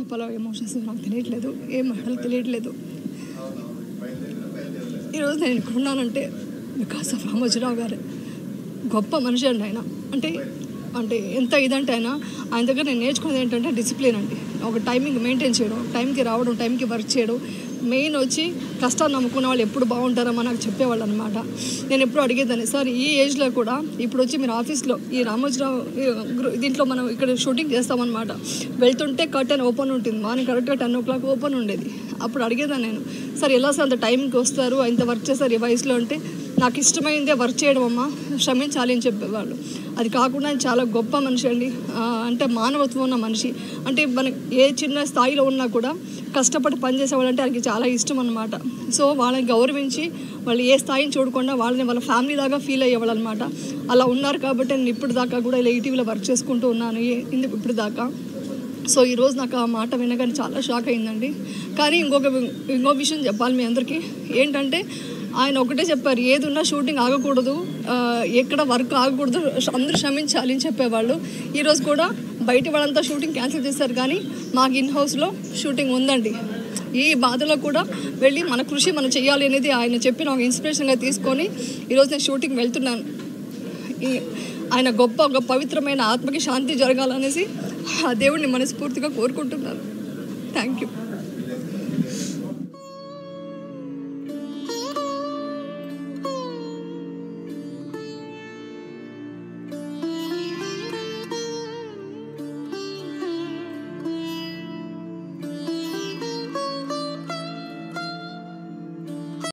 చెప్పాలో ఎమోషన్స్ నాకు తెలియట్లేదు, ఏం మాటలు తెలియట్లేదు. ఈరోజు నేను ఇక్కడ ఉన్నానంటే బికాస్ ఆఫ్ రామోజీరావు గారు. గొప్ప మనిషి అండి ఆయన. అంటే ఎంత ఇదంటే ఆయన దగ్గర నేను నేర్చుకునేది ఏంటంటే డిసిప్లిన్ అండి. ఒక టైమింగ్ మెయింటైన్ చేయడం, టైంకి రావడం, టైంకి వర్క్ చేయడం. మెయిన్ వచ్చి కష్టాన్ని నమ్ముకున్న వాళ్ళు ఎప్పుడు బాగుంటారో నాకు చెప్పేవాళ్ళు అనమాట. నేను ఎప్పుడు అడిగేదాన్ని, సార్ ఈ ఏజ్లో కూడా ఇప్పుడు వచ్చి మీరు ఆఫీస్లో ఈ రామోజీరావు దీంట్లో మనం ఇక్కడ షూటింగ్ చేస్తామన్నమాట. వెళ్తుంటే కర్టెన్ ఓపెన్ ఉంటుంది, మార్నింగ్ కరెక్ట్గా 10 o'clock ఓపెన్ ఉండేది. అప్పుడు అడిగేదాన్ని నేను, సార్ ఎలా సార్ అంత టైంకి వస్తారు, ఇంత వర్క్ చేస్తారు ఈ వయసులో అంటే, నాకు ఇష్టమైందే వర్క్ చేయడం అమ్మా, క్షమించాలి అని చెప్పేవాళ్ళు. అది కాకుండా చాలా గొప్ప మనిషి అండి. అంటే మానవత్వం ఉన్న మనిషి. అంటే మనకి ఏ చిన్న స్థాయిలో ఉన్నా కూడా కష్టపడి పనిచేసేవాళ్ళంటే ఆయనకి చాలా ఇష్టం అన్నమాట. సో వాళ్ళని గౌరవించి వాళ్ళు ఏ స్థాయిని చూడకుండా వాళ్ళని వాళ్ళ ఫ్యామిలీ దాకా ఫీల్ అయ్యేవాళ్ళు అనమాట. అలా ఉన్నారు కాబట్టి నేను ఇప్పుడు దాకా కూడా ఇలా ఈటీవీలో వర్క్ చేసుకుంటూ ఉన్నాను ఇప్పుడు దాకా. సో ఈరోజు నాకు ఆ మాట వినగానే చాలా షాక్ అయిందండి. కానీ ఇంకో విషయం చెప్పాలి మీ అందరికీ ఏంటంటే, ఆయన ఒకటే చెప్పారు, ఏదున్నా షూటింగ్ ఆగకూడదు, ఎక్కడ వర్క్ ఆగకూడదు, అందరూ క్షమించాలి అని చెప్పేవాళ్ళు. ఈరోజు కూడా బయట వాళ్ళంతా షూటింగ్ క్యాన్సిల్ చేశారు, కానీ మాకు ఇన్ హౌస్లో షూటింగ్ ఉందండి. ఈ బాధలో కూడా వెళ్ళి మన కృషి మనం చేయాలి అనేది ఆయన చెప్పిన ఒక ఇన్స్పిరేషన్గా తీసుకొని ఈరోజు నేను షూటింగ్ వెళ్తున్నాను. ఆయన గొప్ప పవిత్రమైన ఆత్మకి శాంతి జరగాలనేసి ఆ దేవుడిని మనస్ఫూర్తిగా కోరుకుంటున్నాను. Thank you.